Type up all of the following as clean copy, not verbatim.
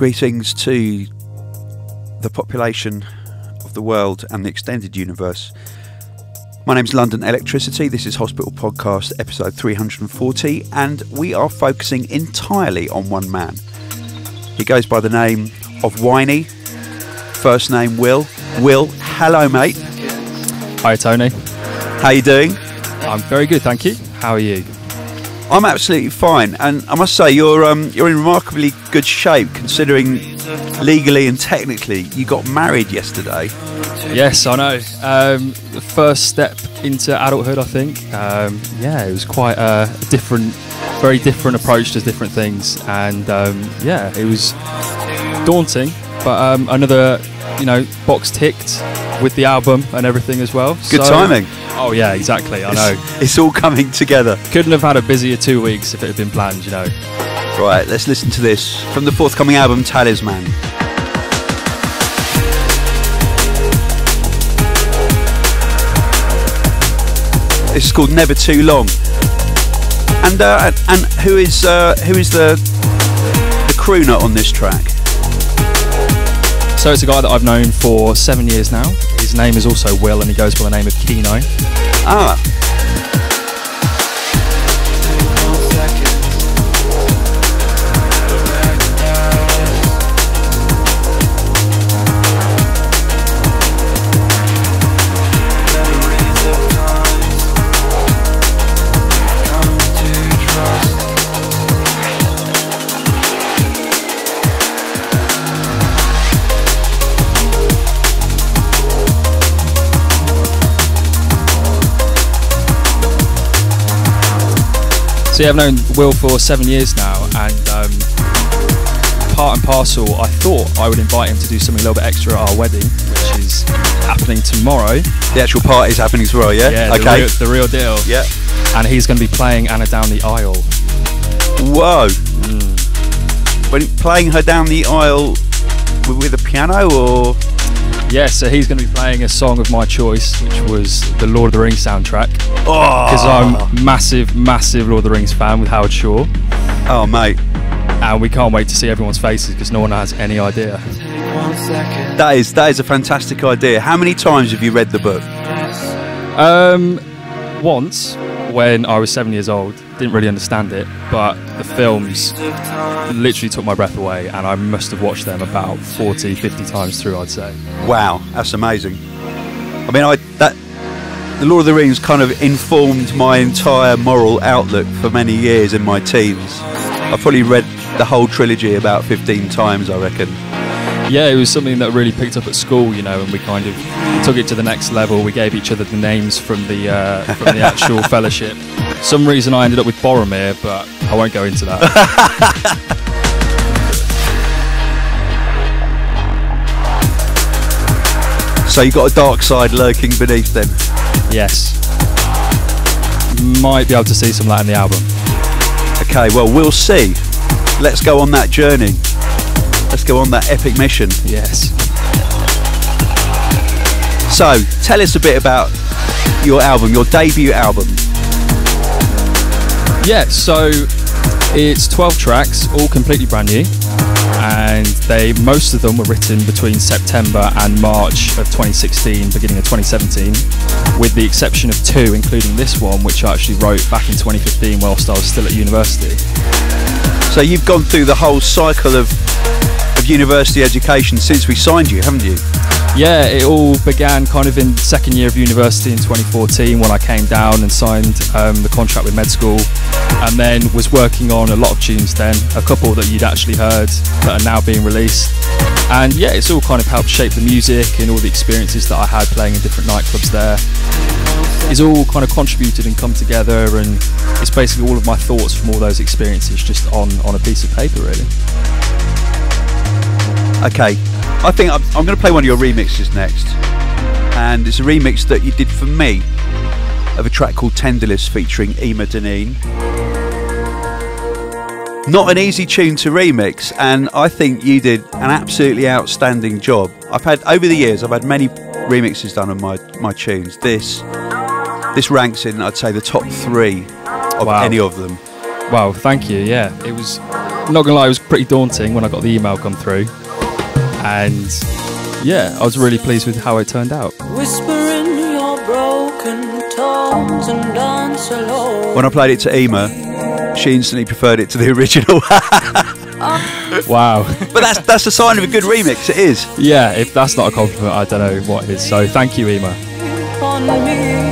Greetings to the population of the world and the extended universe. My name's London Electricity. This is Hospital Podcast episode 340, and we are focusing entirely on one man. He goes by the name of Whiny, first name Will. Will, hello mate. Hi Tony. How you doing? I'm very good, thank you. How are you? I'm absolutely fine, and I must say you're in remarkably good shape considering legally and technically you got married yesterday. Yes, I know. The first step into adulthood, I think. Yeah, it was quite a different, very different approach to different things, and yeah, it was daunting, but another, box ticked with the album and everything as well. Good timing. Oh yeah, exactly. I know. It's all coming together. Couldn't have had a busier 2 weeks if it had been planned, Right, let's listen to this from the forthcoming album Talisman. This is called Never Too Long. And who is the crooner on this track? So it's a guy that I've known for 7 years now. His name is also Will, and he goes by the name of Keeno. Ah. So yeah, I've known Will for 7 years now, and part and parcel, I thought I would invite him to do something a little bit extra at our wedding, which is happening tomorrow. The actual party is happening tomorrow, yeah? Yeah, okay. The real deal. Yeah. And he's going to be playing Anna Down the Aisle. Whoa. When playing her down the aisle with a piano, or? Yeah, so he's going to be playing a song of my choice, which was the Lord of the Rings soundtrack. Because I'm massive Lord of the Rings fan with Howard Shore. Oh, mate. And we can't wait to see everyone's faces because no one has any idea. That is a fantastic idea. How many times have you read the book? Once, when I was 7 years old. Didn't really understand it, but the films literally took my breath away, and I must have watched them about 40, 50 times through, I'd say. Wow, that's amazing. I mean, the Lord of the Rings kind of informed my entire moral outlook for many years in my teens. I've probably read the whole trilogy about 15 times, I reckon. Yeah, it was something that really picked up at school, and we kind of took it to the next level. We gave each other the names from the actual fellowship. Some reason I ended up with Boromir, but I won't go into that. So you got a dark side lurking beneath then? Yes. Might be able to see some of that in the album. Okay, well, we'll see. Let's go on that journey. Let's go on that epic mission. Yes. So, tell us a bit about your album, your debut album. Yeah, so it's 12 tracks, all completely brand new, and most of them were written between September and March of 2016, beginning of 2017, with the exception of 2, including this one, which I actually wrote back in 2015 whilst I was still at university. So you've gone through the whole cycle of university education since we signed you, haven't you? Yeah, it all began kind of in second year of university in 2014 when I came down and signed the contract with med school, and then was working on a lot of tunes then, a couple that you'd actually heard that are now being released. And yeah, it's all kind of helped shape the music, and all the experiences that I had playing in different nightclubs there. It's all kind of contributed and come together, and it's basically all of my thoughts from all those experiences just on a piece of paper, really. Okay, I think I'm going to play one of your remixes next, and it's a remix that you did for me of a track called Tenderless featuring Emer Dineen. Not an easy tune to remix, and I think you did an absolutely outstanding job. Over the years, I've had many remixes done on my tunes. This ranks in, I'd say, the top 3 of any of them. Wow, thank you. Yeah, it was not gonna lie, it was pretty daunting when I got the email come through, and yeah, I was really pleased with how it turned out. Whispering your broken tones and dance alone. When I played it to Emer, she instantly preferred it to the original. Wow. But that's a sign of a good remix, it is. Yeah, if that's not a compliment, I don't know what is. So thank you, Emer. On me.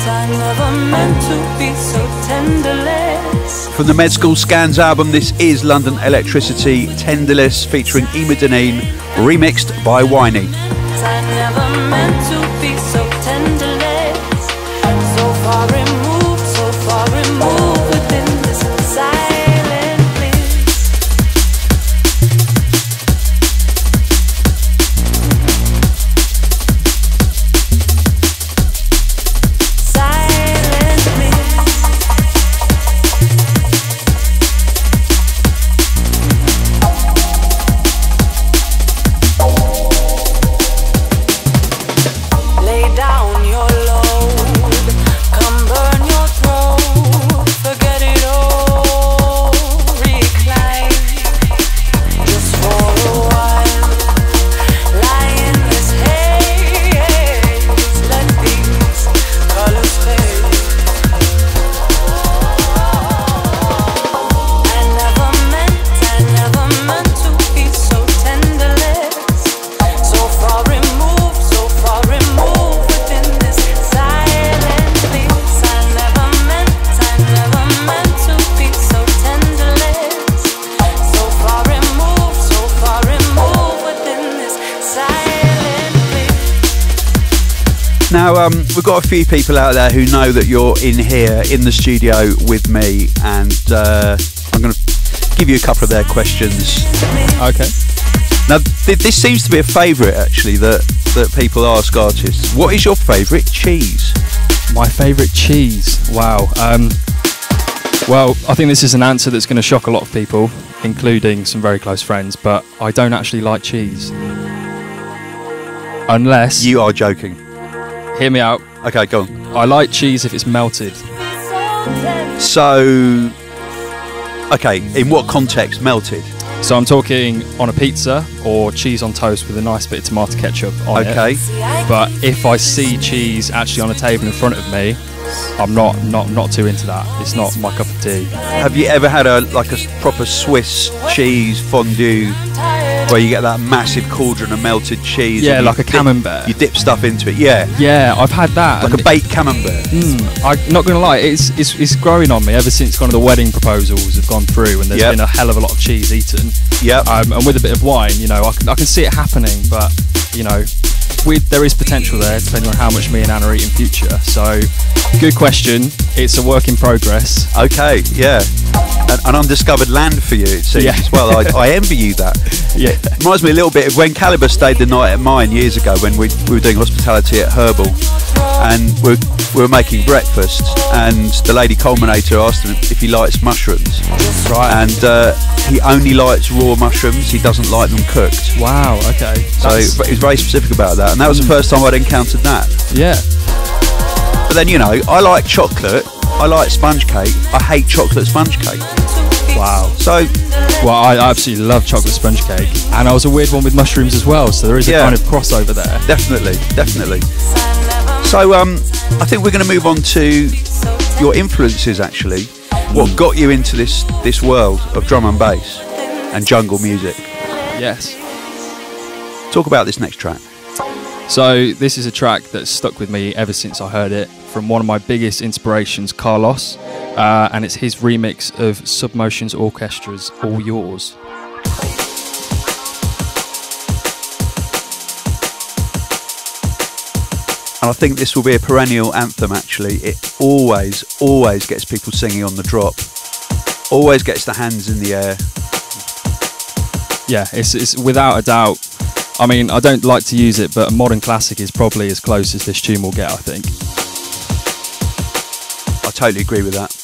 I never meant to be so tenderless. From the Med School Scans album, this is London Electricity Tenderless featuring Emer Dineen, remixed by Whiny. I never meant to be so tenderless. So far removed within this silent bliss. Silent bliss. Lay down your load, come burn your throat, forget it all, recline, just for a while, lie in this haze, let these colors fade. I never meant to be so tenderless, so far removed within this silent bliss. I never meant to be so tenderless, so far removed within this silent bliss. Now, we've got a few people out there who know that you're in here in the studio with me, and I'm going to give you a couple of their questions. Okay. Now, this seems to be a favourite, actually, that people ask artists. What is your favourite cheese? My favourite cheese. Wow. Well, I think this is an answer that's going to shock a lot of people, including some very close friends, but I don't actually like cheese. Unless... You are joking. Hear me out. Okay, go on. I like cheese if it's melted. So, okay, in what context melted? So I'm talking on a pizza or cheese on toast with a nice bit of tomato ketchup on it. Okay. But if I see cheese actually on a table in front of me, I'm not too into that. It's not my cup of tea. Have you ever had a proper Swiss cheese fondue where you get that massive cauldron of melted cheese? Yeah, and like a camembert. You dip stuff into it, yeah. Yeah, I've had that. Like a baked camembert. I'm not going to lie, it's growing on me ever since kind of the wedding proposals have gone through and there's been a hell of a lot of cheese eaten. Yeah. And with a bit of wine, you know, I can see it happening, but, you know, there is potential there depending on how much me and Anna eat in future. So, good question. It's a work in progress. Okay, yeah. An undiscovered land for you, it seems, as well. I envy you that. Yeah. Reminds me a little bit of when Caliber stayed the night at mine years ago when we were doing hospitality at Herbal, and we were making breakfast, and the lady culminator asked him if he likes mushrooms. Right. And he only likes raw mushrooms, he doesn't like them cooked. Wow, okay. So he was very specific about that, and that was the first time I'd encountered that. Yeah. But then, you know, I like chocolate, I like sponge cake, I hate chocolate sponge cake. Wow. So, well, I absolutely love chocolate sponge cake, and I was a weird one with mushrooms as well, so there is a kind of crossover there. Definitely. So, I think we're going to move on to your influences, actually. What got you into this world of drum and bass and jungle music? Yes. Talk about this next track. So this is a track that's stuck with me ever since I heard it from one of my biggest inspirations, Carlos, and it's his remix of Submotion's Orchestra's All Yours. And I think this will be a perennial anthem, actually. It always gets people singing on the drop. Always gets the hands in the air. Yeah, it's without a doubt. I mean, I don't like to use it, but a modern classic is probably as close as this tune will get, I think. I totally agree with that.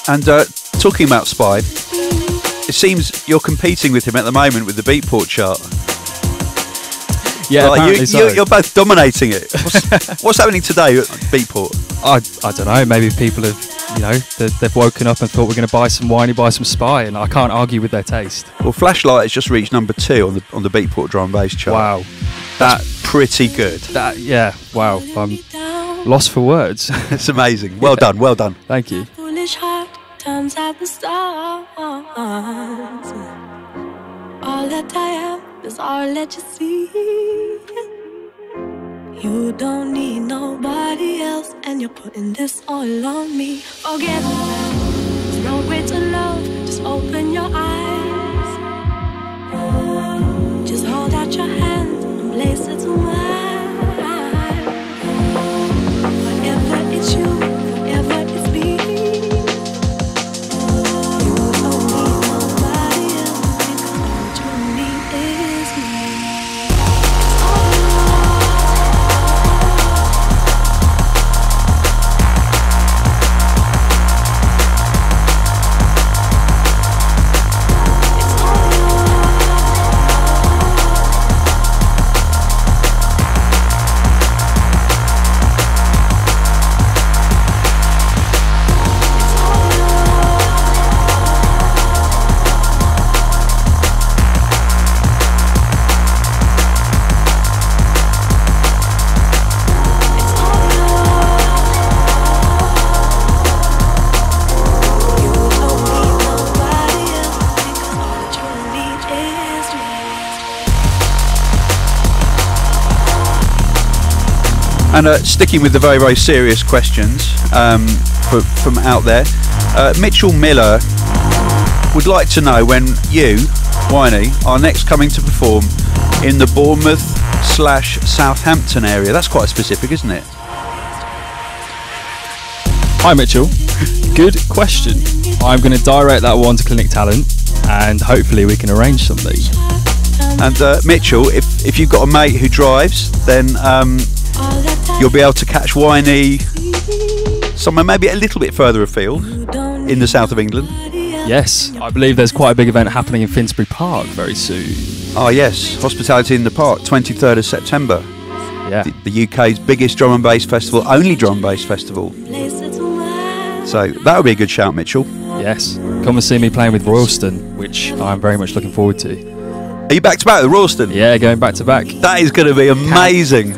And talking about S.P.Y, it seems you're competing with him at the moment with the Beatport chart. Yeah, apparently so. You're both dominating it. What's happening today at Beatport? I don't know. Maybe people have, they've woken up and thought we're going to buy some Whiny, buy some S.P.Y, and I can't argue with their taste. Well, Flashlight has just reached number 2 on the Beatport drum and bass chart. Wow, that's pretty good. Wow. I'm lost for words. It's amazing. Well done. Well done. Thank you. Foolish heart turns out the stars. All that I am is all that you see. You don't need nobody else, and you're putting this all on me. Forget it. There's no way to love. Just open your eyes. Just hold out your hand and place it to mine. Forever it's you, forever it's me. And sticking with the very, very serious questions from out there, Mitchell Miller would like to know when you, Whiny, are next coming to perform in the Bournemouth/Southampton area. That's quite specific, isn't it? Hi Mitchell, good question. I'm going to direct that one to Clinic Talent, and hopefully we can arrange something. And Mitchell, if you've got a mate who drives, then you'll be able to catch Whiny somewhere maybe a little bit further afield in the south of England. Yes, I believe there's quite a big event happening in Finsbury Park very soon. Oh yes, Hospitality in the Park, 23rd of September. Yeah. The UK's biggest drum and bass festival, only drum and bass festival. So that would be a good shout, Mitchell. Yes, come and see me playing with Royalston, which I'm very much looking forward to. Are you back to back with Royalston? Yeah, going back to back. That is going to be amazing.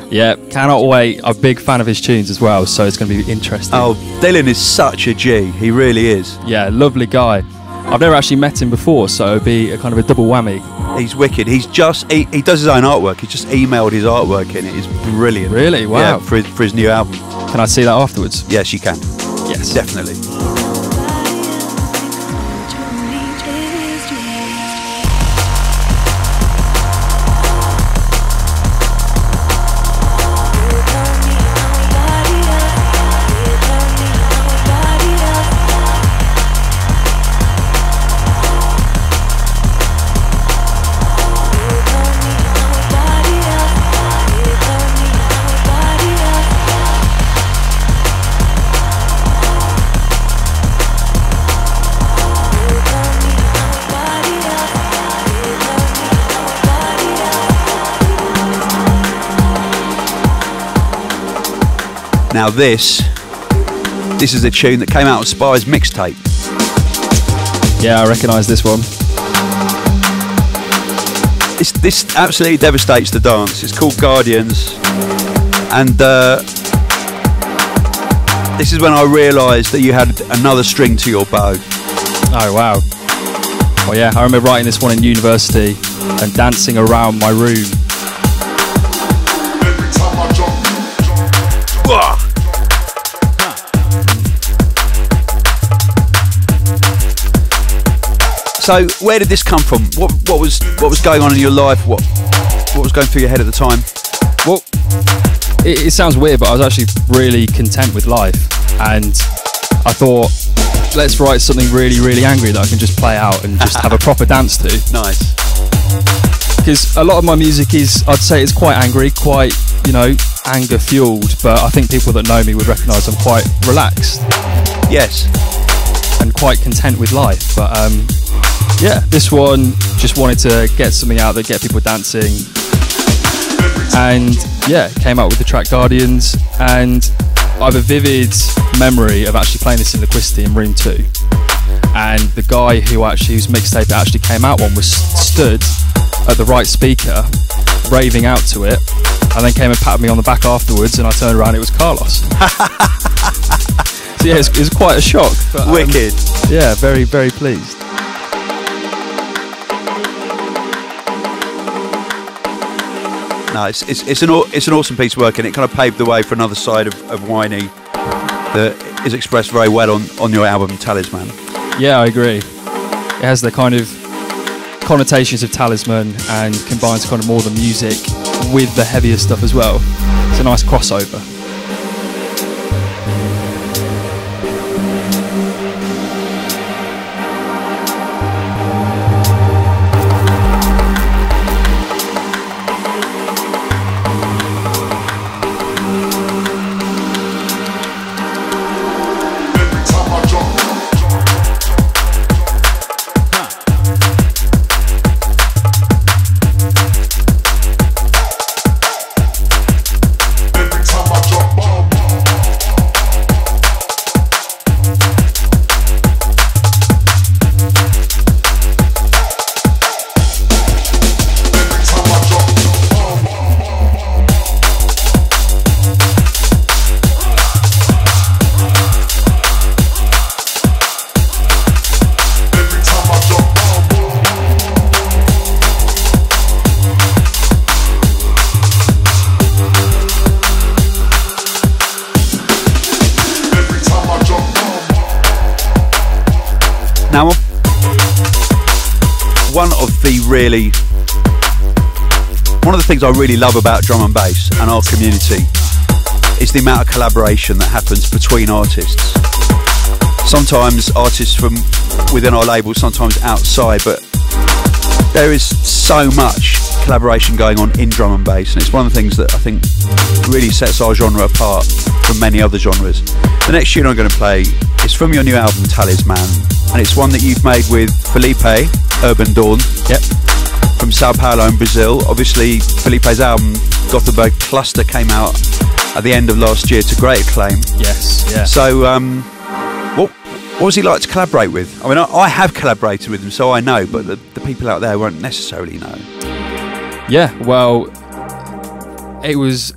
Cannot wait. I'm a big fan of his tunes as well, so it's going to be interesting. Oh, Dylan is such a G. He really is. Yeah, lovely guy. I've never actually met him before, so it'll be a kind of a double whammy. He's wicked. He's just he does his own artwork. He's just emailed his artwork in. It is brilliant. Really? Wow. Yeah, for his new album. Can I see that afterwards? Yes, you can. Yes, definitely. Now this is a tune that came out of S.P.Y's mixtape. Yeah, I recognise this one. This absolutely devastates the dance. It's called Guardians, and this is when I realised that you had another string to your bow. Oh wow. Well yeah, I remember writing this one in university and dancing around my room. So where did this come from? What was going on in your life? What was going through your head at the time? Well, it sounds weird, but I was actually really content with life, and I thought, let's write something really, really angry that I can just play out and just have a proper dance to. Nice. Because a lot of my music is, I'd say it's quite angry, quite, anger fueled, but I think people that know me would recognise I'm quite relaxed. Yes. and quite content with life. But yeah, this one just wanted to get something out that get people dancing, and yeah, came out with the track Guardians. And I have a vivid memory of actually playing this in Lakeway in room 2, and the guy whose mixtape it actually came out on was stood at the right speaker raving out to it, and then came and patted me on the back afterwards, and I turned around, it was Carlos. So yeah, it was quite a shock, but wicked. Yeah, very, very pleased. No, it's an awesome piece of work, and it kind of paved the way for another side of Whiny that is expressed very well on your album Talisman. Yeah, I agree. It has the kind of connotations of Talisman and combines kind of more the music with the heavier stuff as well. It's a nice crossover. Now, one of the things I really love about drum and bass and our community is the amount of collaboration that happens between artists. Sometimes artists from within our label, sometimes outside, but there is so much collaboration going on in drum and bass, and it's one of the things that I think really sets our genre apart from many other genres. The next tune I'm going to play is from your new album Talisman, and it's one that you've made with Felipe, Urbandawn. Yep. From Sao Paulo in Brazil. Obviously, Felipe's album Gothenburg Cluster came out at the end of last year to great acclaim. Yes, yeah. So, what was he like to collaborate with? I mean, I have collaborated with him, so I know, but the people out there won't necessarily know. Yeah, well, it was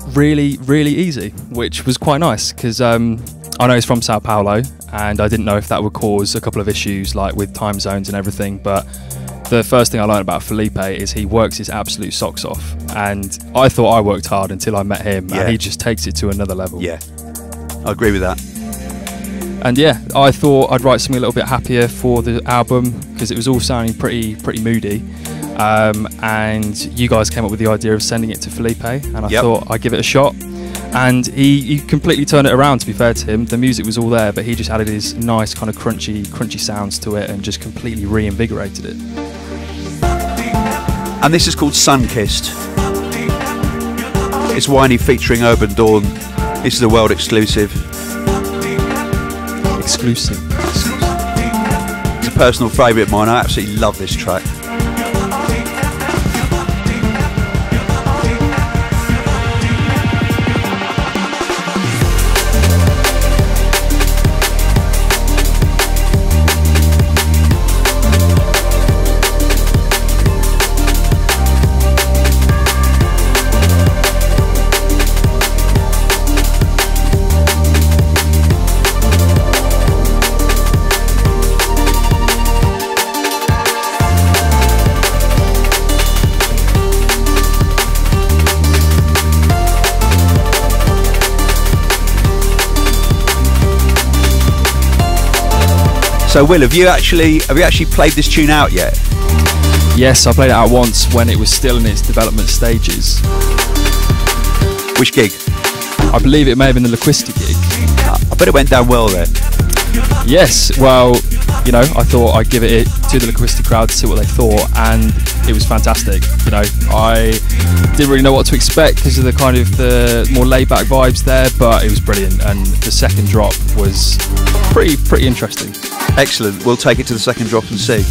really, really easy, which was quite nice, because I know he's from Sao Paulo, and I didn't know if that would cause a couple of issues, like with time zones and everything, but the first thing I learned about Felipe is he works his absolute socks off, and I thought I worked hard until I met him, and he just takes it to another level. Yeah, I agree with that. And yeah, I thought I'd write something a little bit happier for the album, because it was all sounding pretty moody, and you guys came up with the idea of sending it to Felipe, and I thought I'd give it a shot. And he completely turned it around, to be fair to him. The music was all there, but he just added his nice kind of crunchy sounds to it and just completely reinvigorated it. And this is called Sun Kissed. It's Whiny featuring Urbandawn. This is a world exclusive. Exclusive. It's a personal favourite of mine. I absolutely love this track. So Will, have you actually played this tune out yet? Yes, I played it out once when it was still in its development stages. Which gig? I believe it may have been the Lakeway gig. I bet it went down well there. Yes, well, you know, I thought I'd give it to the linguistic crowd to see what they thought, and it was fantastic. You know, I didn't really know what to expect because of the kind of the more laid-back vibes there, but it was brilliant, and the second drop was pretty interesting. Excellent. We'll take it to the second drop and see.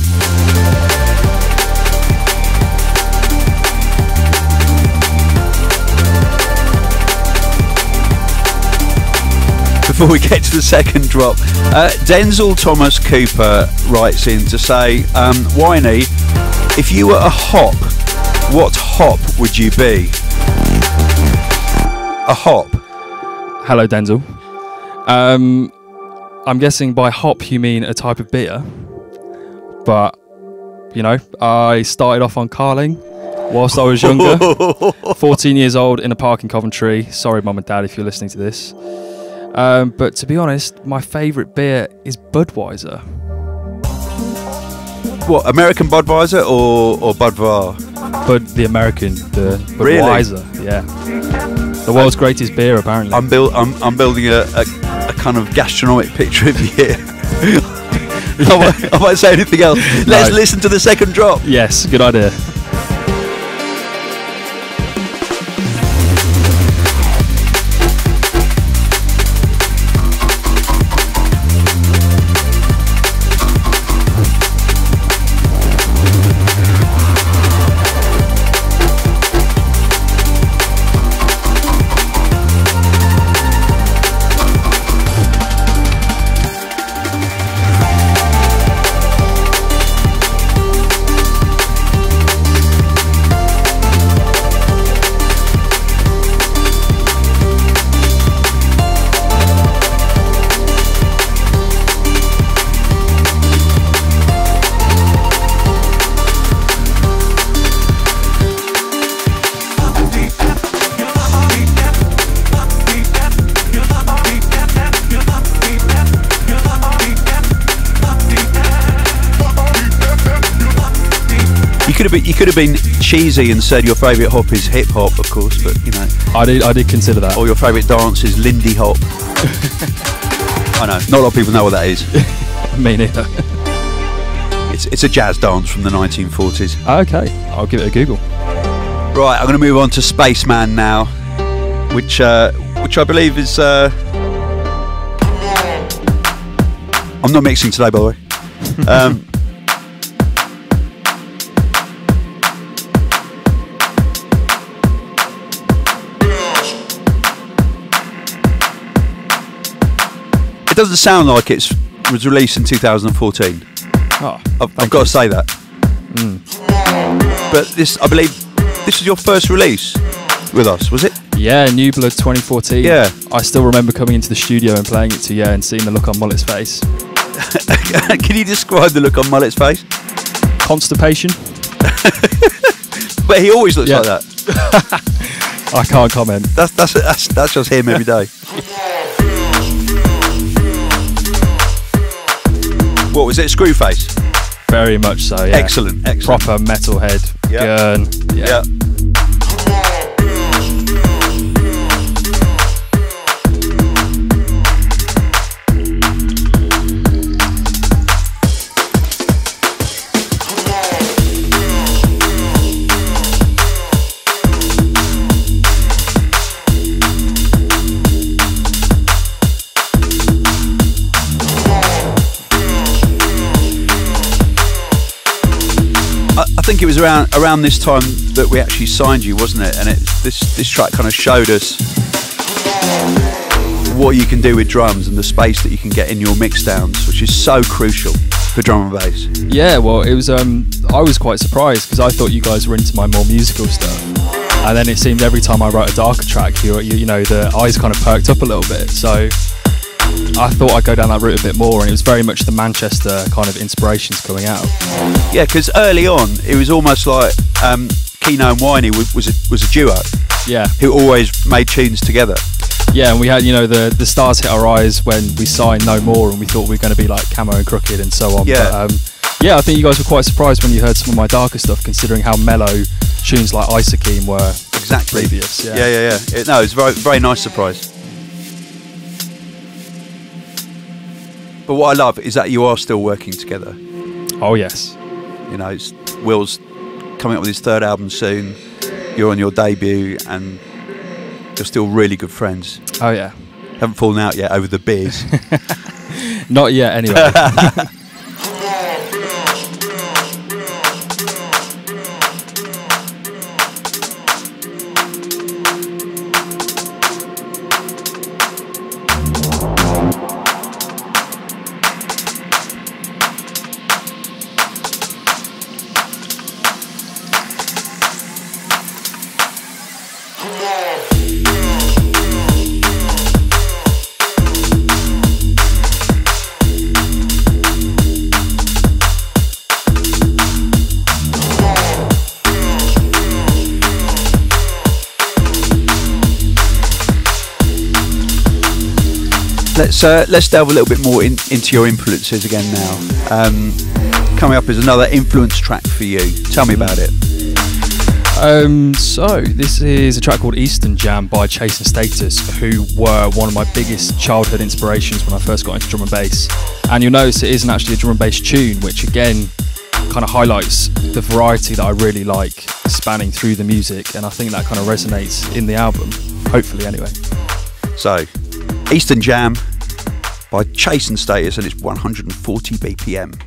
Before we get to the second drop, Denzel Thomas Cooper writes in to say, Whiny, if you were a hop, what hop would you be? A hop. Hello, Denzel. I'm guessing by hop you mean a type of beer, but, you know, I started off on Carling whilst I was younger, 14 years old in a park in Coventry. Sorry, Mum and Dad, if you're listening to this. But to be honest, my favourite beer is Budweiser. What, American Budweiser or Budvar? The American, the Budweiser, really? Yeah. The world's greatest beer, apparently. I'm building a kind of gastronomic picture of you here. I might say anything else. Let's listen to the second drop. Yes, good idea. You could have been cheesy and said your favourite hop is hip hop, of course, but you know. I did consider that. Or your favourite dance is Lindy Hop. I know, not a lot of people know what that is. Me neither. It's a jazz dance from the 1940s. Okay, I'll give it a Google. Right, I'm going to move on to Spaceman now, which I believe is. I'm not mixing today, by the way. It doesn't sound like it was released in 2014. Oh, I've got to say that. But I believe this was your first release with us, was it? Yeah, New Blood 2014. Yeah. I still remember coming into the studio and playing it to you and seeing the look on Mullet's face. Can you describe the look on Mullet's face? Constipation. But he always looks like that. I can't comment. That's just him every day. What was it? Screwface? Very much so, yeah. Excellent. Proper metalhead. Yep. Gurn. Yeah. I think it was around this time that we actually signed you, wasn't it? And this track kind of showed us what you can do with drums and the space that you can get in your mix downs, which is so crucial for drum and bass. Yeah, well, it was. I was quite surprised because I thought you guys were into my more musical stuff, and then it seemed every time I wrote a darker track, you know, the eyes kind of perked up a little bit. So I thought I'd go down that route a bit more, and it was very much the Manchester kind of inspirations coming out. Yeah, because early on it was almost like Keeno and Whiny was a duo. Yeah, who always made tunes together. Yeah, and we had, you know, the stars hit our eyes when we signed No More, and we thought we were going to be like Camo and Crooked and so on. Yeah. But, yeah, I think you guys were quite surprised when you heard some of my darker stuff, considering how mellow tunes like Isokeen were. Exactly. Previous. Yeah. It was a very, very nice surprise. But what I love is that you are still working together. Oh yes. You know, Will's coming up with his 3rd album soon. You're on your debut, and you're still really good friends. Oh yeah. Haven't fallen out yet over the beers. Not yet, anyway. Let's delve a little bit more into your influences again now. Coming up is another influence track for you. Tell me about it. So this is a track called Eastern Jam by Chase and Status, who were one of my biggest childhood inspirations when I first got into drum and bass. And you'll notice it isn't actually a drum and bass tune, which again kind of highlights the variety that I really like spanning through the music, and I think that kind of resonates in the album, hopefully anyway. So, Eastern Jam by Chase and Status, and it's 140 BPM.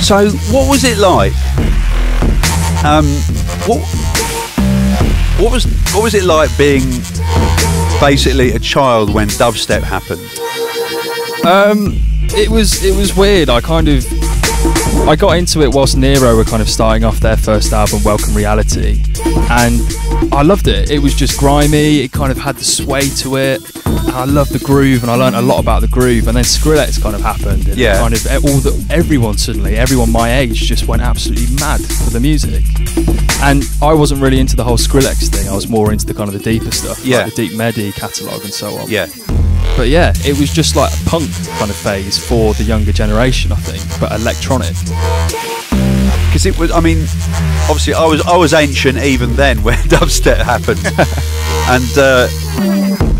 So, what was it like? What was it like being basically a child when dubstep happened? It was weird. I got into it whilst Nero were kind of starting off their first album, Welcome Reality, and I loved it. It was just grimy. It kind of had the sway to it. And I loved the groove, and I learned a lot about the groove. And then Skrillex kind of happened, and yeah, kind of everyone my age just went absolutely mad for the music. And I wasn't really into the whole Skrillex thing. I was more into the kind of the deeper stuff, yeah, like the Deep Medi catalogue and so on. Yeah. But yeah, it was just like a punk kind of phase for the younger generation, I think, but electronic. Because it was, I mean, obviously I was ancient even then when dubstep happened, and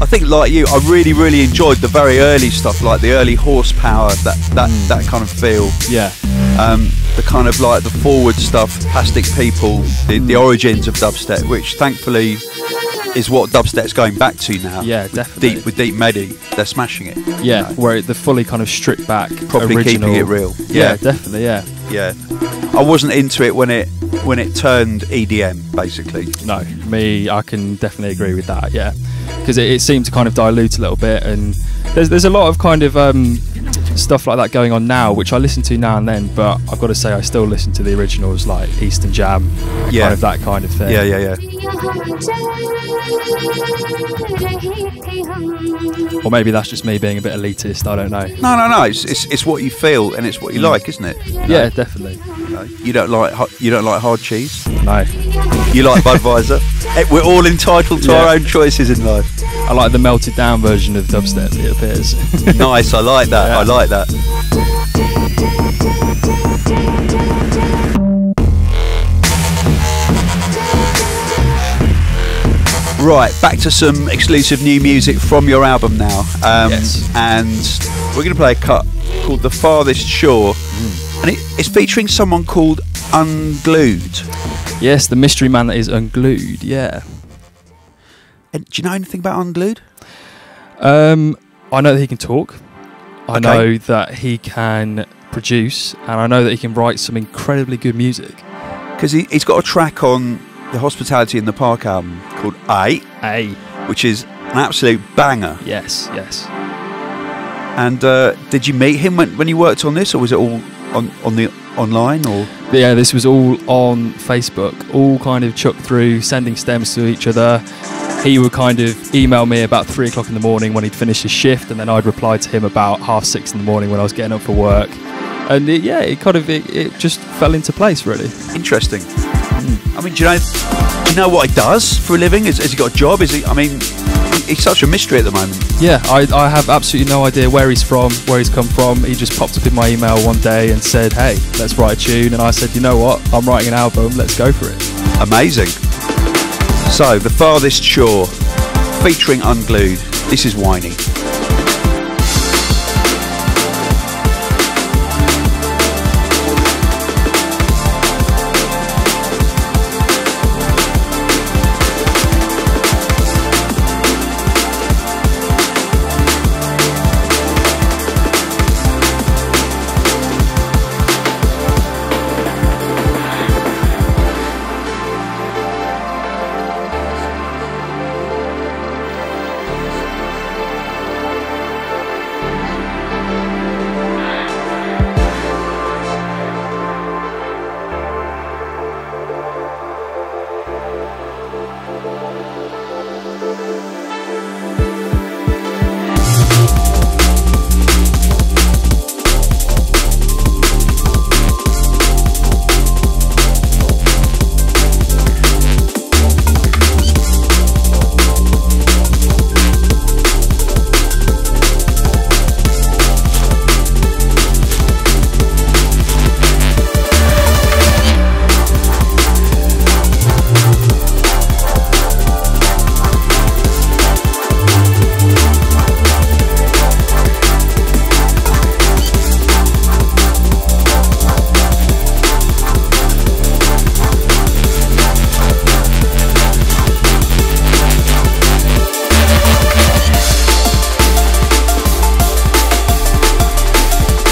I think like you, I really enjoyed the very early stuff, like the early horsepower, that kind of feel. Yeah. The kind of like the forward stuff, Plastic People, the origins of dubstep, which thankfully is what dubstep's going back to now. Yeah, definitely. With Deep Medi, they're smashing it. Yeah, you know? Where they're fully kind of stripped back, probably original. keeping it real. Yeah, definitely. Yeah. Yeah. I wasn't into it when it turned EDM, basically. No, I can definitely agree with that. Yeah, because it seemed to kind of dilute a little bit, and there's a lot of kind of stuff like that going on now, which I listen to now and then. But I've got to say, I still listen to the originals, like Eastern Jam, kind of that kind of thing. Yeah. Or maybe that's just me being a bit elitist. I don't know. No. It's what you feel and it's what you like, isn't it? Yeah, definitely. You don't like hard cheese? No. You like Budweiser? We're all entitled to our own choices in life. I like the melted down version of dubstep, it appears. Nice, I like that. Yeah. I like that. Right, back to some exclusive new music from your album now. Yes. And we're going to play a cut called The Farthest Shore And it's featuring someone called Unglued. Yes, the mystery man that is Unglued, yeah. And do you know anything about Unglued? I know that he can talk. I know that he can produce, and I know that he can write some incredibly good music. Because he's got a track on the Hospitality in the Park album called A, which is an absolute banger. Yes, yes. And did you meet him when you worked on this, or was it all on the online? Or yeah, this was all on Facebook, all kind of chucked through, sending stems to each other. He would kind of email me about 3 o'clock in the morning when he'd finished his shift, and then I'd reply to him about 6:30 in the morning when I was getting up for work. And it just fell into place, really. Interesting. I mean, do you know what he does for a living? Has he got a job? He's such a mystery at the moment. Yeah, I have absolutely no idea where he's from, where he's come from. He just popped up in my email one day and said, hey, let's write a tune. And I said, you know what? I'm writing an album. Let's go for it. Amazing. So, The Farthest Shore, featuring Unglued. This is Whiny.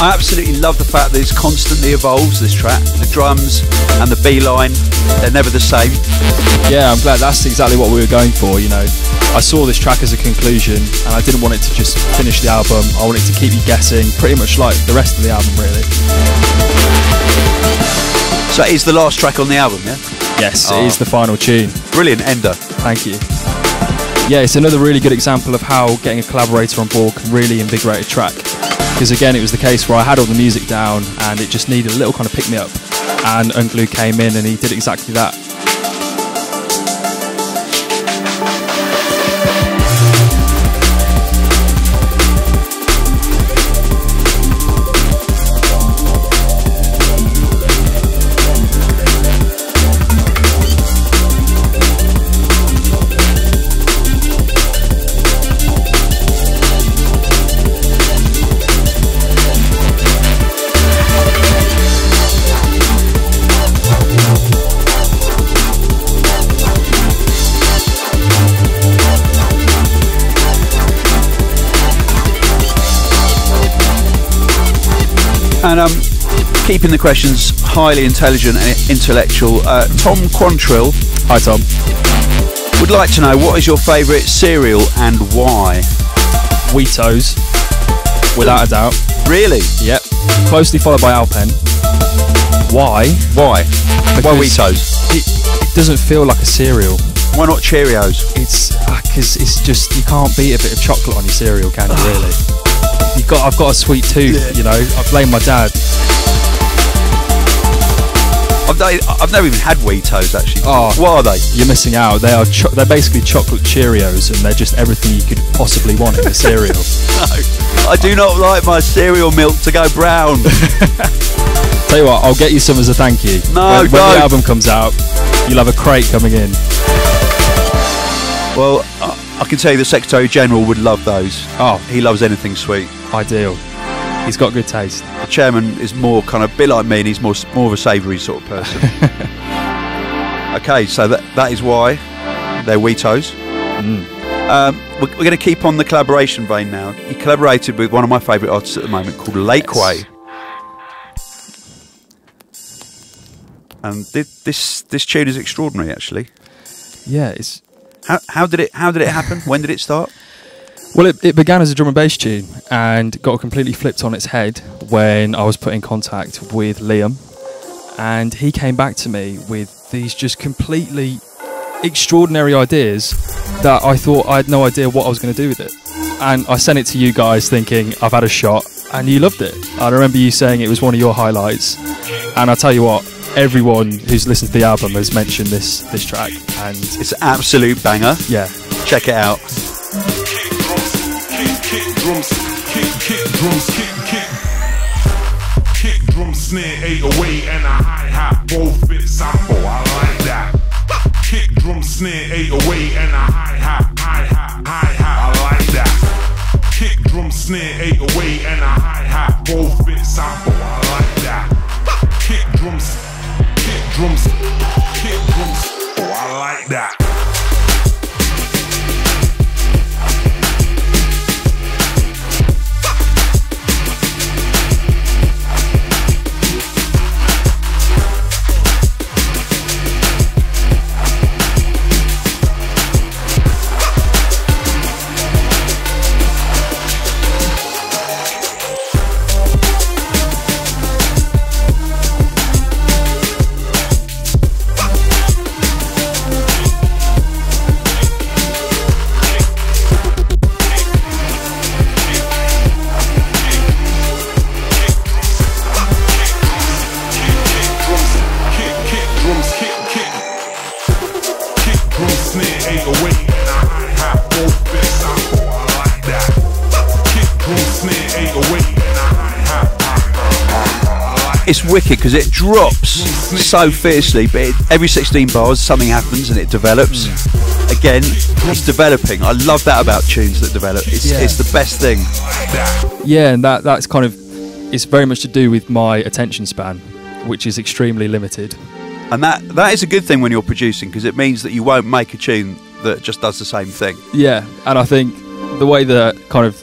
I absolutely love the fact that it constantly evolves, this track. The drums and the B line, they're never the same. Yeah, I'm glad. That's exactly what we were going for, you know. I saw this track as a conclusion, and I didn't want it to just finish the album. I wanted to keep you guessing, pretty much like the rest of the album, really. So it is the last track on the album, yeah? Yes, it is the final tune. Brilliant ender. Thank you. Yeah, it's another really good example of how getting a collaborator on board can really invigorate a track. Because again, it was the case where I had all the music down and it just needed a little kind of pick-me-up. And Unglued came in and he did exactly that. And keeping the questions highly intelligent and intellectual, Tom Quantrill, hi Tom, would like to know, what is your favourite cereal and why? Wheatos, without a doubt. Really? Yep. Closely followed by Alpen. Why? Why? Because why Wheatos? It doesn't feel like a cereal. Why not Cheerios? It's because it's just, you can't beat a bit of chocolate on your cereal, can you really? I've got a sweet tooth, you know. I blame my dad. I've never even had Wheatos actually. Oh, what are they? You're missing out. They're basically chocolate Cheerios, and they're just everything you could possibly want in a cereal. No, I do not like my cereal milk to go brown. Tell you what, I'll get you some as a thank you. No, when the album comes out, you'll have a crate coming in. Well, I can tell you the Secretary General would love those. Oh, he loves anything sweet. Ideal. He's got good taste. The chairman is more kind of a bit like me, and he's more of a savoury sort of person. Okay, so that is why they're Weetos. We're going to keep on the collaboration vein now. He collaborated with one of my favourite artists at the moment called Lakeway. Yes. And this tune is extraordinary, actually. Yeah, it's... How did it happen? When did it start? Well, it began as a drum and bass tune and got completely flipped on its head when I was put in contact with Liam, and he came back to me with these just completely extraordinary ideas that I thought I had no idea what I was going to do with it. And I sent it to you guys thinking I've had a shot, and you loved it. I remember you saying it was one of your highlights, and I'll tell you what, everyone who's listened to the album has mentioned this track, and it's an absolute banger. Yeah, check it out. Kick drum, snare, 808 and a hi-hat, both fit sample, I like that. Kick drum, snare, 808 and a hi-hat, I like that. Kick drum, snare, 808 and a hi-hat, both fit sample, I like that. Kick drums, oh, I like that. It's wicked because it drops so fiercely, but every 16 bars something happens and it develops. Again, it's developing. I love that about tunes that develop. It's the best thing. Yeah, and that's kind of, it's very much to do with my attention span, which is extremely limited. And that is a good thing when you're producing, because it means that you won't make a tune that just does the same thing. Yeah, and I think the way that kind of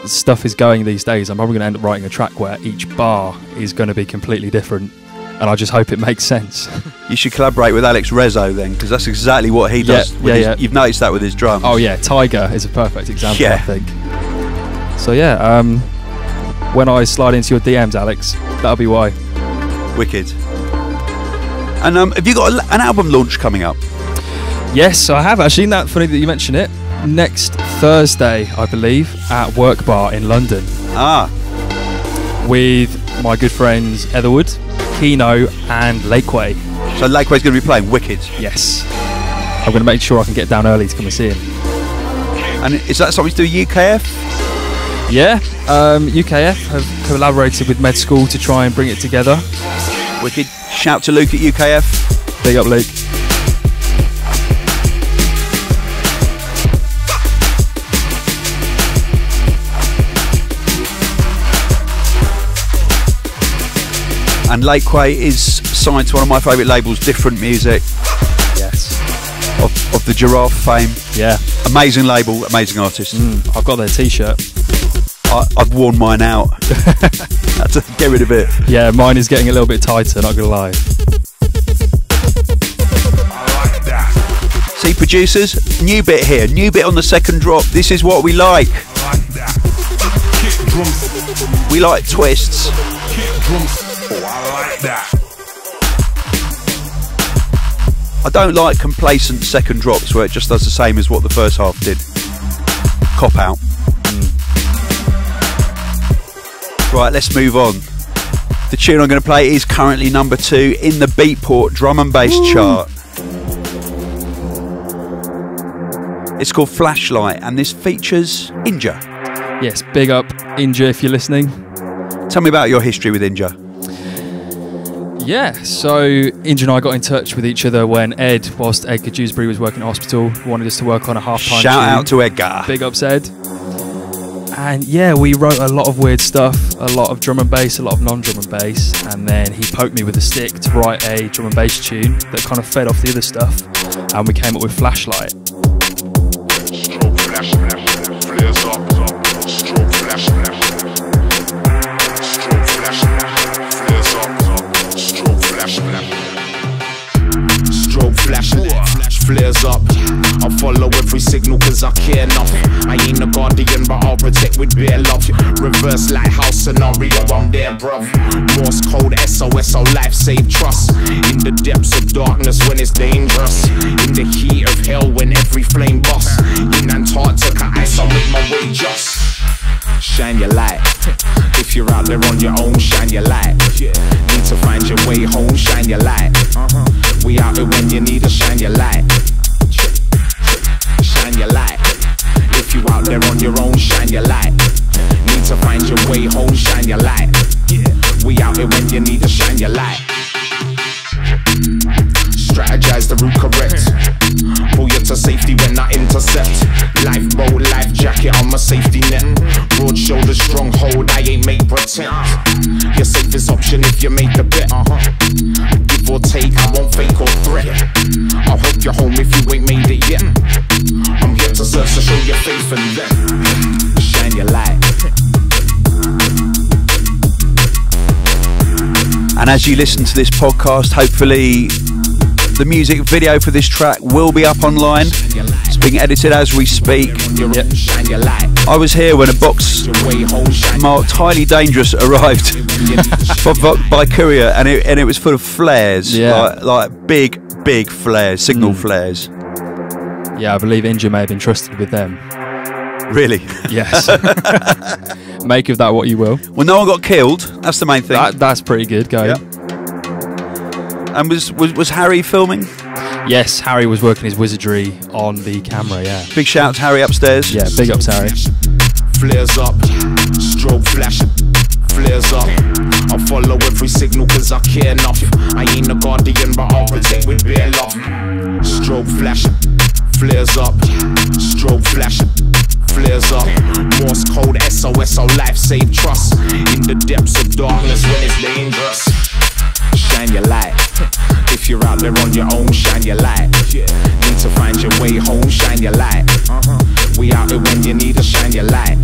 stuff is going these days, I'm probably going to end up writing a track where each bar is going to be completely different, and I just hope it makes sense. You should collaborate with Alex Rezzo then, because that's exactly what he does. You've noticed that with his drums. Oh yeah, Tiger is a perfect example, yeah. I think. So yeah, when I slide into your DMs, Alex, that'll be why. Wicked. And have you got an album launch coming up? Yes, I have actually. Isn't that funny that you mention it? Next Thursday, I believe, at Work Bar in London. With my good friends Etherwood, Kino and Lakeway. So Lakeway's going to be playing Wicked? Yes. I'm going to make sure I can get down early to come and see him. And is that something to do with UKF? Yeah, UKF have collaborated with Med School to try and bring it together. Wicked. Shout to Luke at UKF. Big up, Luke. And Lakeway is signed to one of my favourite labels, Different Music. Yes. Of the Giraffe fame. Yeah. Amazing label, amazing artist. I've got their t-shirt. I've worn mine out. Had to get rid of it. Yeah, mine is getting a little bit tighter, not going to lie. See, producers, new bit here, new bit on the second drop. This is what we like. We like twists. I don't like complacent second drops where it just does the same as what the first half did. Cop out. Right, let's move on. The tune I'm going to play is currently number 2 in the Beatport drum and bass chart. It's called Flashlight, and this features Inja. Yes, big up Inja if you're listening. Tell me about your history with Inja. Yeah, so Inja and I got in touch with each other when Ed, whilst Edgar Dewsbury was working at hospital, wanted us to work on a half-time Shout tune. out to Edgar. Big ups, Ed. And yeah, we wrote a lot of weird stuff, a lot of drum and bass, a lot of non-drum and bass, and then he poked me with a stick to write a drum and bass tune that kind of fed off the other stuff, and we came up with Flashlight. Strobe flash, flares up, strobe flash, strobe flash, flares up, strobe flash, strobe flash, flares up. I'll follow every signal cause I care enough. I ain't a guardian but I'll protect with bare love. Reverse lighthouse scenario, I'm there bruv. Morse code SOS, our life save trust. In the depths of darkness when it's dangerous. In the heat of hell when every flame busts. In Antarctica ice I'll make my way just. Shine your light. If you're out there on your own, shine your light. Need to find your way home, shine your light. We out here when you need to shine your light. Shine your light. If you out there on your own, shine your light. Need to find your way home, shine your light. We out here when you need to shine your light. Strategize the route correct. Pull you to safety when I intercept. Lifeboat, life jacket on my safety net. Broad shoulders, strong hold, I ain't made pretend. Your safest option if you make the bet. Give or take, I won't fake or threat. I'll hope you're home if you ain't made it yet. I'm here to serve, so show your faith and then shine your light. And as you listen to this podcast, hopefully the music video for this track will be up online. It's being edited as we speak. Yep. I was here when a box marked highly dangerous arrived by courier, and it was full of flares, like big flares, signal flares. Yeah, I believe Inja may have been trusted with them. Really? Yes. Make of that what you will. Well, no one got killed. That's the main thing. That's pretty good. Go. Yep. And was Harry filming? Yes, Harry was working his wizardry on the camera. Yeah. Big shout out to Harry upstairs. Yeah, big ups Harry. Flares up, strobe flash, flares up. I'll follow every signal cause I care enough. I ain't a guardian but I'll protect with bare love. Strobe flash, flares up, strobe flash, flares up. Morse code SOS, our life save trust. In the depths of darkness when it's dangerous. Shine your light. If you're out there on your own, shine your light. Need to find your way home, shine your light. We out here when you need to shine your light.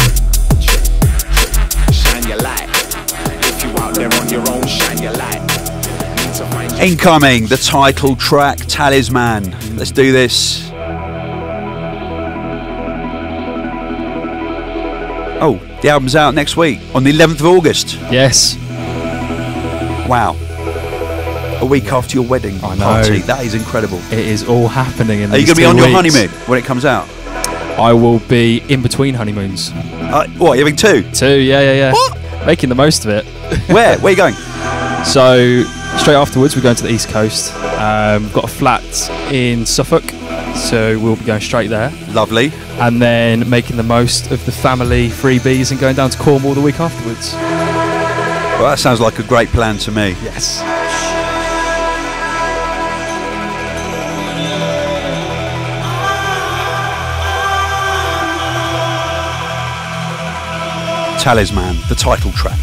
Shine your light. If you out there on your own, shine your light. Need to find your Incoming, the title track, Talisman. Let's do this. Oh, the album's out next week on the 11th of August. Yes. Wow. A week after your wedding party. That is incredible. It is all happening in Are you going to be on your honeymoon when it comes out? I will be in between honeymoons. What, you're having two? Two, yeah. What? Making the most of it. Where are you going? So, straight afterwards, we're going to the East Coast. Got a flat in Suffolk, so we'll be going straight there. Lovely. And then making the most of the family freebies and going down to Cornwall the week afterwards. Well, that sounds like a great plan to me. Yes. Talisman, the title track.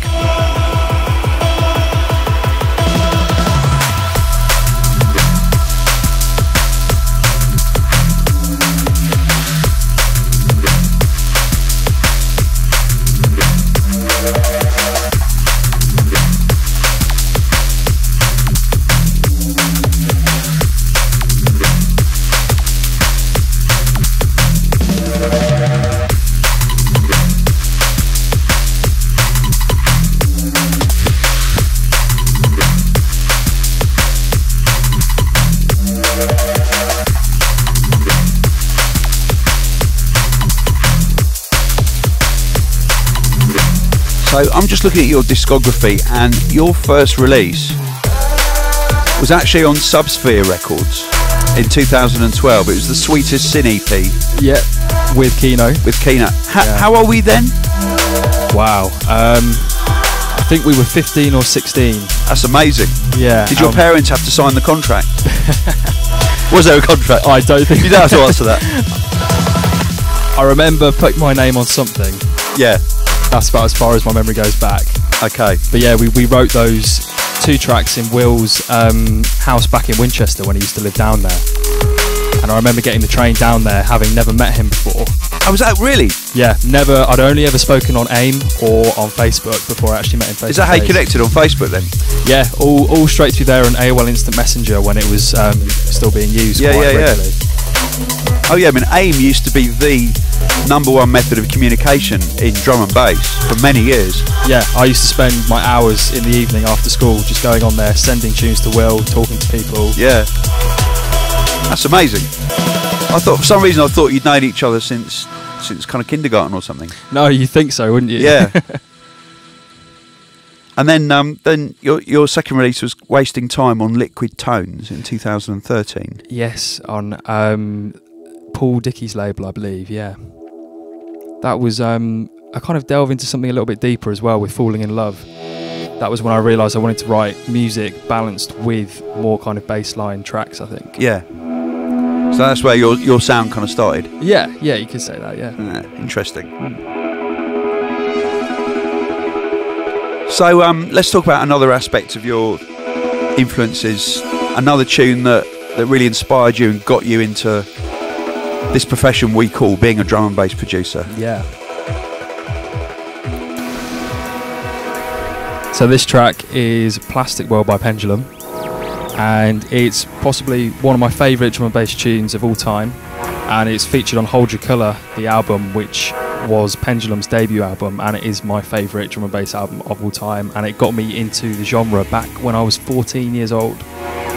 So I'm just looking at your discography, and your first release was actually on Subsphere Records in 2012. It was the Sweetest Sin EP. Yeah, with Kino. With Keeno. How are we then? Wow. I think we were 15 or 16. That's amazing. Yeah. Did your parents have to sign the contract? Was there a contract? I don't think. You don't have to answer that. I remember putting my name on something, Yeah. That's about as far as my memory goes back. Okay. But yeah, we wrote those 2 tracks in Will's house back in Winchester when he used to live down there. And I remember getting the train down there, having never met him before. Oh, was that really? Yeah, never. I'd only ever spoken on AIM or on Facebook before I actually met him face to face. Is that how you connected on Facebook then? Yeah, all straight through there on AOL Instant Messenger when it was still being used quite regularly. Oh yeah, I mean AIM used to be the #1 method of communication in drum and bass for many years. Yeah, I used to spend my hours in the evening after school just going on there, sending tunes to Will, talking to people. Yeah. That's amazing. I thought for some reason I thought you'd known each other since kind of kindergarten or something. No, you'd think so, wouldn't you? Yeah. And then your second release was Wasting Time on Liquid Tones in 2013. Yes, on Paul Dickey's label, I believe. Yeah, that was I kind of delve into something a little bit deeper as well with Falling in Love. That was when I realised I wanted to write music balanced with more kind of bassline tracks, I think. Yeah. So that's where your sound kind of started. Yeah, you could say that. Yeah. Interesting. So let's talk about another aspect of your influences. Another tune that really inspired you and got you into this profession we call being a drum and bass producer. Yeah. So this track is Plasticworld by Pendulum, and it's possibly one of my favourite drum and bass tunes of all time, and it's featured on Hold Your Colour, the album, which was Pendulum's debut album, and it is my favourite drum and bass album of all time, and it got me into the genre back when I was 14 years old.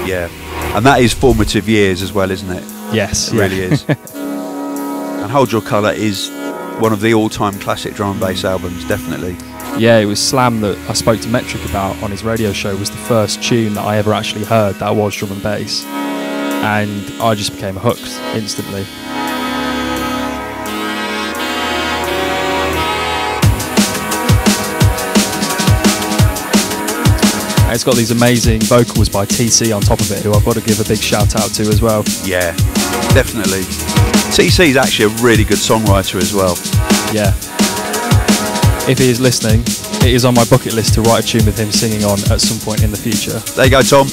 Yeah, and that is formative years as well, isn't it? Yes, it really is. And Hold Your Colour is one of the all-time classic drum and bass albums, definitely. Yeah, it was Slam that I spoke to Metric about on his radio show, was the first tune that I ever actually heard that was drum and bass, and I just became hooked instantly. And it's got these amazing vocals by TC on top of it, who I've got to give a big shout out to as well. Yeah, definitely. TC is actually a really good songwriter as well. Yeah. If he is listening, it is on my bucket list to write a tune with him singing on at some point in the future. There you go, Tom.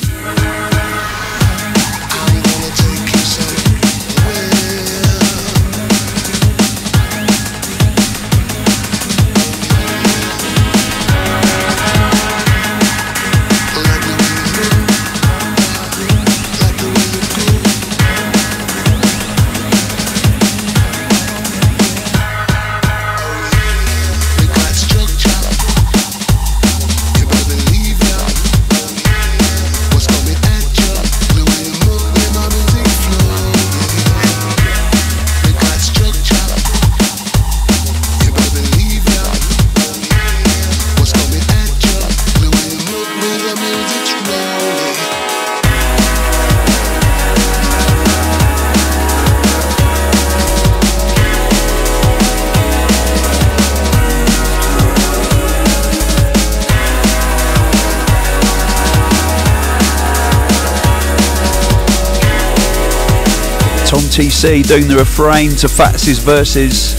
TC doing the refrain to Fats's verses.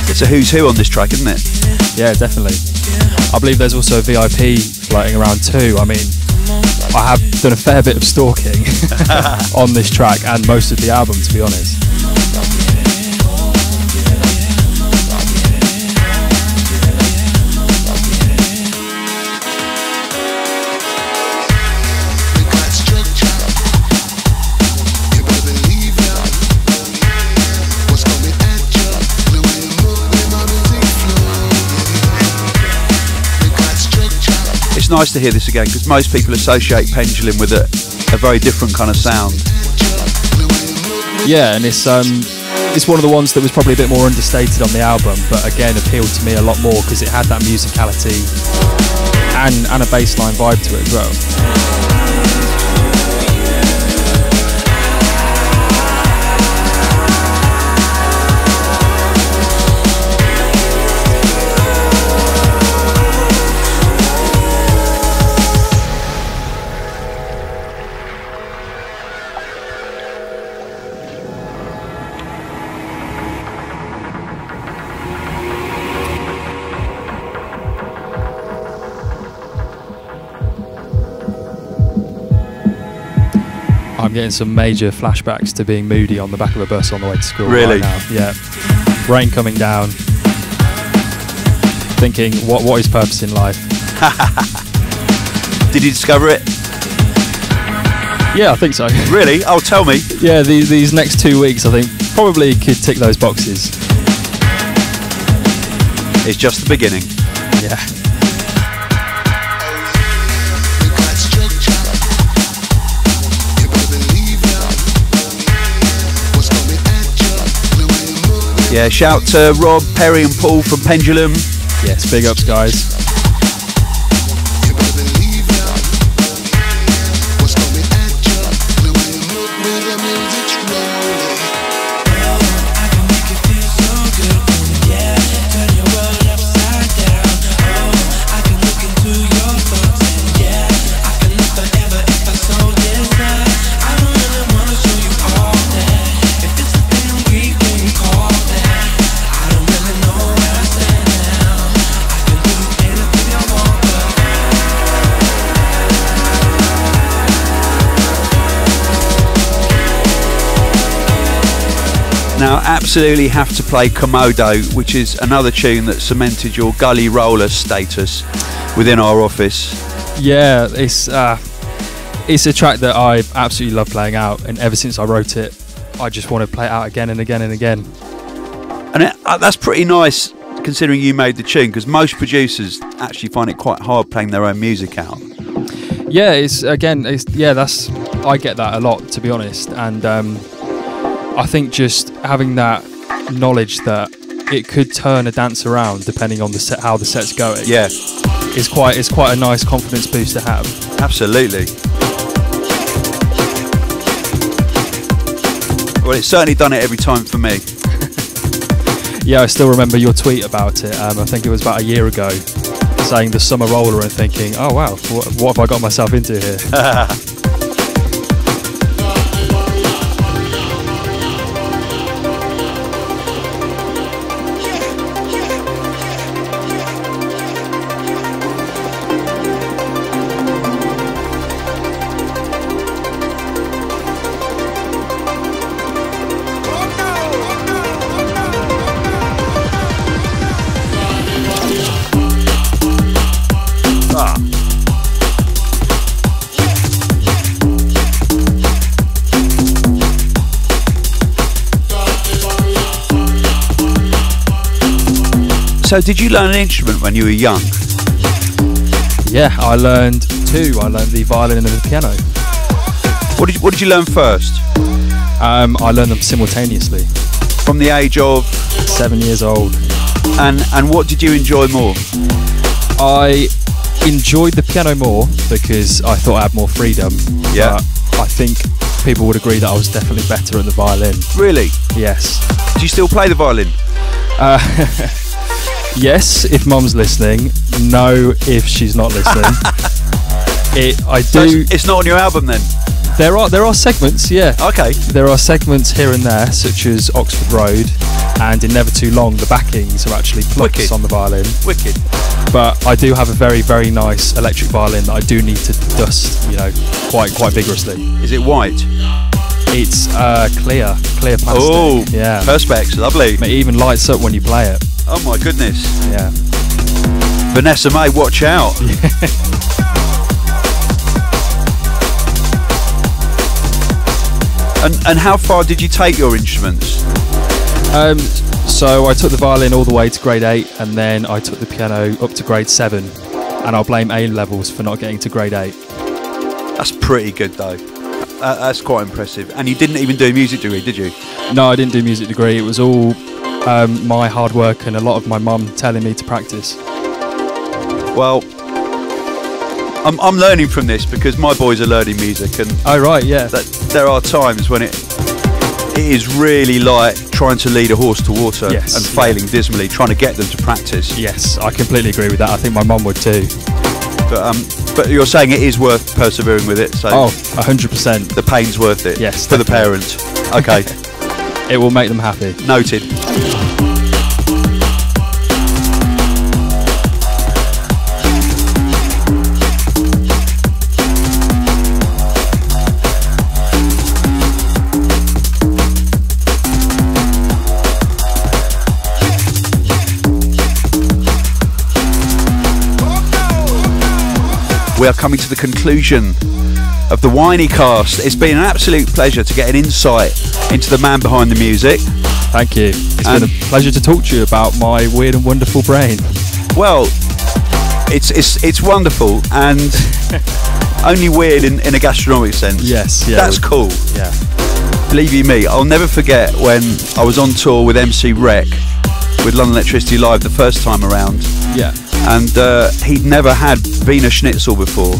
It's a who's who on this track, isn't it? Yeah, definitely. I believe there's also a VIP floating around too. I mean, I have done a fair bit of stalking on this track and most of the album, to be honest. It's nice to hear this again because most people associate Pendulum with a very different kind of sound. Yeah, and it's one of the ones that was probably a bit more understated on the album, but again appealed to me a lot more because it had that musicality and a bassline vibe to it as well. I'm getting some major flashbacks to being moody on the back of a bus on the way to school. Really? Right now. Yeah. Rain coming down. Thinking, what is purpose in life? Did you discover it? Yeah, I think so. Really? Oh, tell me. Yeah, these next 2 weeks, I think, probably could tick those boxes. It's just the beginning. Yeah. Yeah, shout to Rob, Perry and Paul from Pendulum. Yes, big ups, guys. Now, absolutely have to play Komodo, which is another tune that cemented your gully roller status within our office. Yeah, it's a track that I absolutely love playing out, and ever since I wrote it, I just want to play it out again and again and again. And that's pretty nice, considering you made the tune, because most producers actually find it quite hard playing their own music out. Yeah, I get that a lot, to be honest, and I think just having that knowledge that it could turn a dance around depending on the set, how the set's going. Yeah, is quite a nice confidence boost to have. Absolutely. Well, it's certainly done it every time for me. Yeah, I still remember your tweet about it. I think it was about a year ago, saying the summer roller and thinking, oh wow, what have I got myself into here? So did you learn an instrument when you were young? Yeah, I learned two. I learned the violin and the piano. What did you learn first? I learned them simultaneously. From the age of? 7 years old. And what did you enjoy more? I enjoyed the piano more because I thought I had more freedom. Yeah. But I think people would agree that I was definitely better at the violin. Really? Yes. Do you still play the violin? Yes, if Mum's listening. No, if she's not listening. I do. So it's not on your album then? There are segments, yeah. Okay. There are segments here and there, such as Oxford Road, and in Never Too Long, the backings are actually plucks on the violin. Wicked. But I do have a very, very nice electric violin that I do need to dust, quite vigorously. Is it white? It's clear plastic. Oh, yeah. Perspex, lovely. It even lights up when you play it. Oh my goodness. Yeah. Vanessa May, watch out. And how far did you take your instruments? So I took the violin all the way to grade 8, and then I took the piano up to grade 7, and I'll blame A levels for not getting to grade 8. That's pretty good though. That's quite impressive. And you didn't even do a music degree, did you? No, I didn't do a music degree. It was all my hard work and a lot of my mum telling me to practice. Well, I'm learning from this because my boys are learning music, and oh right, yeah. There are times when it is really like trying to lead a horse to water and failing dismally, trying to get them to practice. Yes, I completely agree with that. I think my mum would too. But you're saying it is worth persevering with it. So 100%. The pain's worth it. Yes, for definitely. The parents. Okay. It will make them happy. Noted. we are coming to the conclusion of the Whiny cast. It's been an absolute pleasure to get an insight into the man behind the music. Thank you. It's been a pleasure to talk to you about my weird and wonderful brain. Well, it's wonderful and only weird in a gastronomic sense. Yes, yeah. That's cool. Yeah. Believe you me, I'll never forget when I was on tour with MC Rec with London Electricity Live the first time around. Yeah. And he'd never had Wiener Schnitzel before,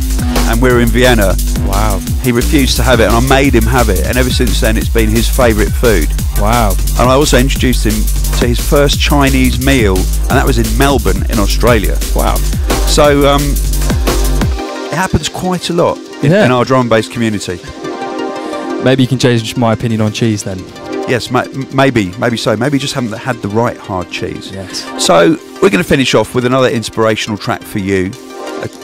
and we were in Vienna. Wow. He refused to have it, and I made him have it, and ever since then it's been his favourite food. Wow. And I also introduced him to his first Chinese meal, and that was in Melbourne in Australia. Wow. So it happens quite a lot in our drum and bass community. Maybe you can change my opinion on cheese then. Yes, maybe so. Maybe you just haven't had the right hard cheese. Yes. So we're going to finish off with another inspirational track for you,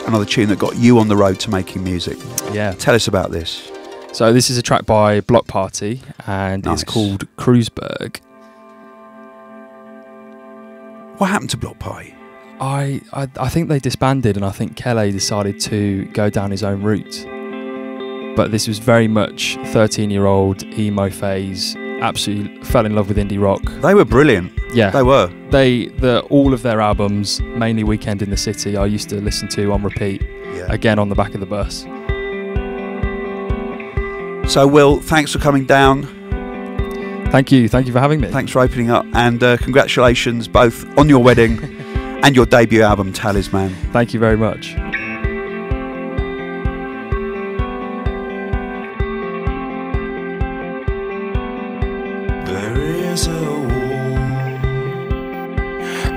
another tune that got you on the road to making music. Yeah. Tell us about this. So this is a track by Bloc Party, and Nice. it's called Kreuzberg. What happened to Bloc Party? I think they disbanded, and I think Kelly decided to go down his own route. But this was very much 13-year-old emo phase. Absolutely fell in love with indie rock. They were brilliant. Yeah, They were. All of their albums, mainly Weekend in the City, I used to listen to on repeat. Yeah. Again on the back of the bus. So Will, thanks for coming down. Thank you for having me. Thanks for opening up, and congratulations both on your wedding and your debut album, Talisman. Thank you very much. There is a wall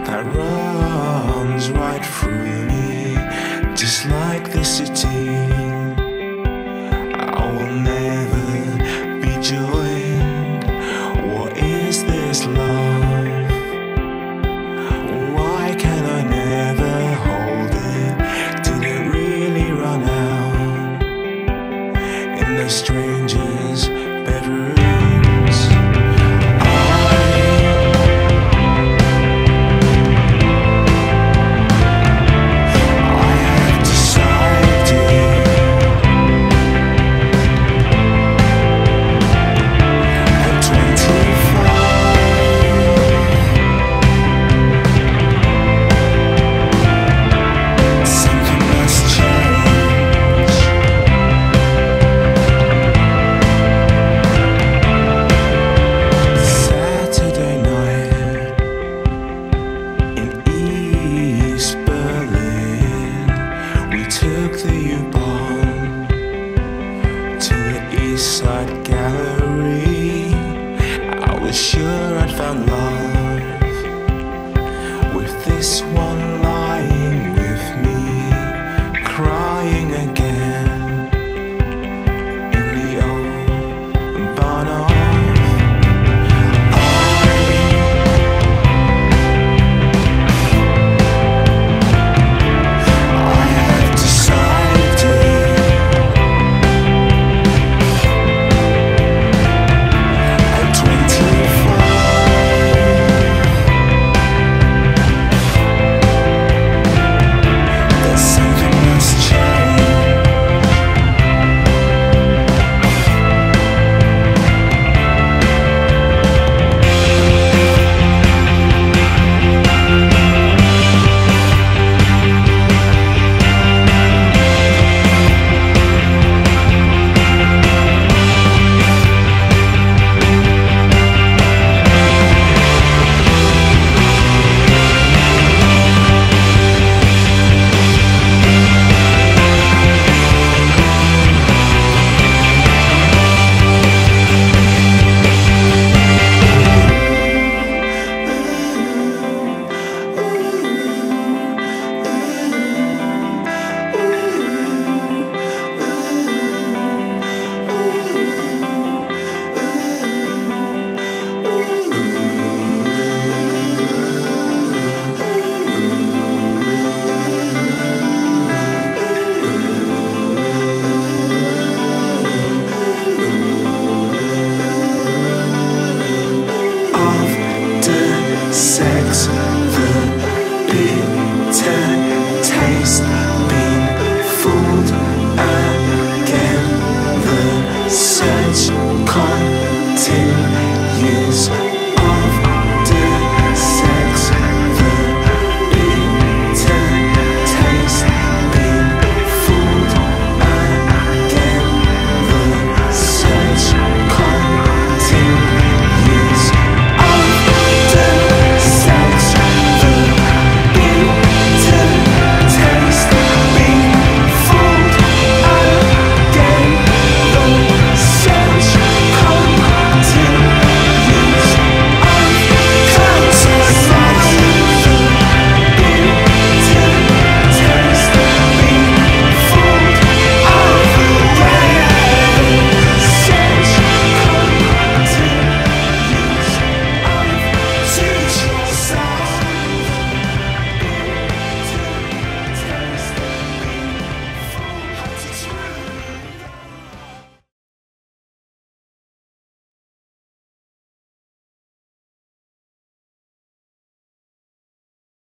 that runs right through me, just like the city. I will never be joined. What is this love? Why can I never hold it? Did it really run out in the stranger's bedroom? Sure I'd found love with this one